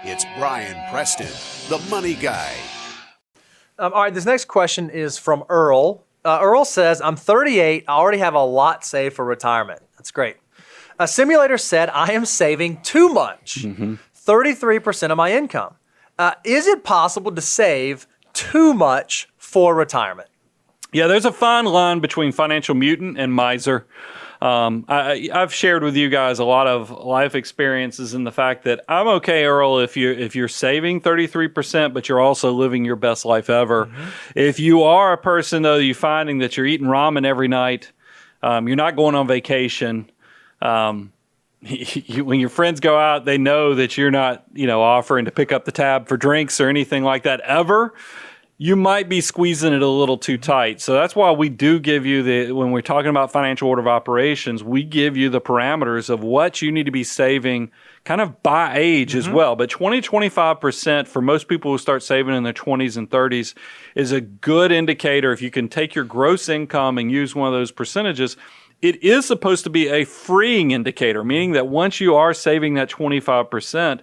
It's Brian Preston, the Money Guy. All right, this next question is from Earl. Earl says, I'm 38, I already have a lot saved for retirement. That's great. A simulator said I am saving too much, 33% of my income. Is it possible to save too much for retirement? Yeah, there's a fine line between financial mutant and miser. I've shared with you guys a lot of life experiences in the fact that I'm okay, Earl, if you're saving 33%, but you're also living your best life ever. If you are a person, though, you're finding that you're eating ramen every night, you're not going on vacation. When your friends go out, they know that you're not, offering to pick up the tab for drinks or anything like that ever. You might be squeezing it a little too tight. So that's why we do give you when we're talking about financial order of operations, we give you the parameters of what you need to be saving kind of by age as well. But 25% for most people who start saving in their 20s and 30s is a good indicator. If you can take your gross income and use one of those percentages, it is supposed to be a freeing indicator, meaning that once you are saving that 25%,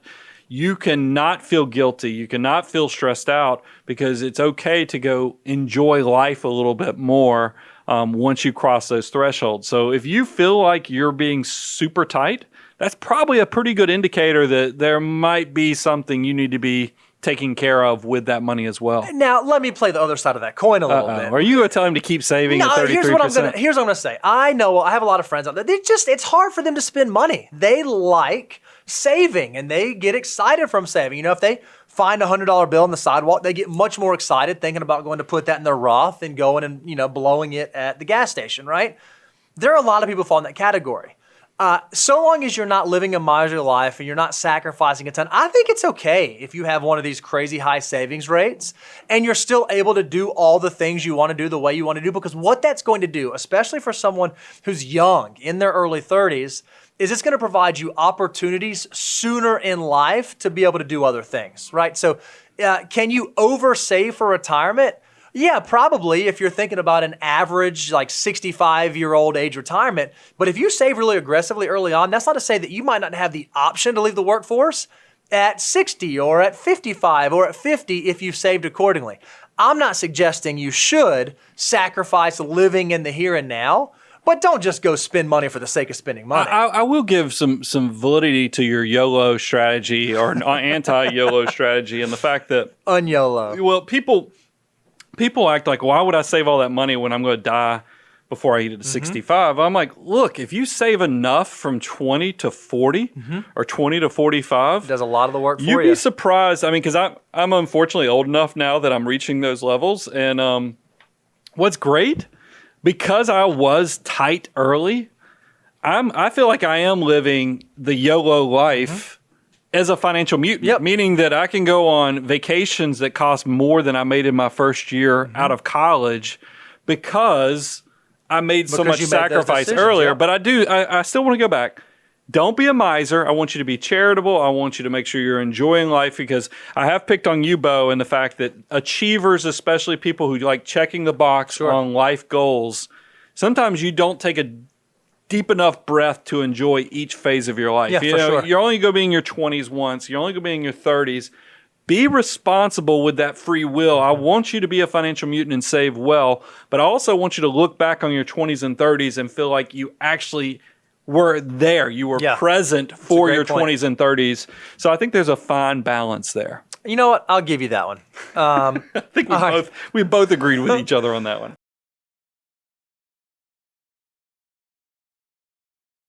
you cannot feel guilty. You cannot feel stressed out because it's okay to go enjoy life a little bit more once you cross those thresholds. So if you feel like you're being super tight, that's probably a pretty good indicator that there might be something you need to be taking care of with that money as well. Now, let me play the other side of that coin a little bit. Are you going to tell him to keep saving at 33%? Here's what I'm going to say. I know I have a lot of friends out there. It's hard for them to spend money. They like saving and they get excited from saving. If they find a $100 bill on the sidewalk, they get much more excited thinking about going to put that in their Roth and going and, blowing it at the gas station, right? There are a lot of people who fall in that category. So long as you're not living a miserly life and you're not sacrificing a ton, I think it's okay if you have one of these crazy high savings rates and you're still able to do all the things you want to do the way you want to do, because what that's going to do, especially for someone who's young, in their early 30s, is it's going to provide you opportunities sooner in life to be able to do other things, right? So can you oversave for retirement? Yeah, probably if you're thinking about an average 65-year-old age retirement. But if you save really aggressively early on, that's not to say that you might not have the option to leave the workforce at 60 or at 55 or at 50 if you've saved accordingly. I'm not suggesting you should sacrifice living in the here and now, but don't just go spend money for the sake of spending money. I will give some validity to your YOLO strategy or an anti-YOLO strategy, and the fact that Un-YOLO. Well, people act like, why would I save all that money when I'm going to die before I get to 65? I'm like, look, if you save enough from 20 to 40 or 20 to 45, it does a lot of the work for you. You'd be surprised. I mean, because I'm unfortunately old enough now that I'm reaching those levels. And what's great, because I was tight early, I feel like I am living the YOLO life as a financial mutant, meaning that I can go on vacations that cost more than I made in my first year out of college because I made so much sacrifice earlier. But I still want to go back. Don't be a miser. I want you to be charitable. I want you to make sure you're enjoying life, because I have picked on you, Bo, and the fact that achievers, especially people who like checking the box on life goals, sometimes you don't take a deep enough breath to enjoy each phase of your life. You're only going to be in your 20s once. You're only going to be in your 30s. Be responsible with that free will. I want you to be a financial mutant and save well, but I also want you to look back on your 20s and 30s and feel like you actually were there. You were present for your 20s and 30s. So I think there's a fine balance there. You know what? I'll give you that one. I think we both agreed with each other on that one.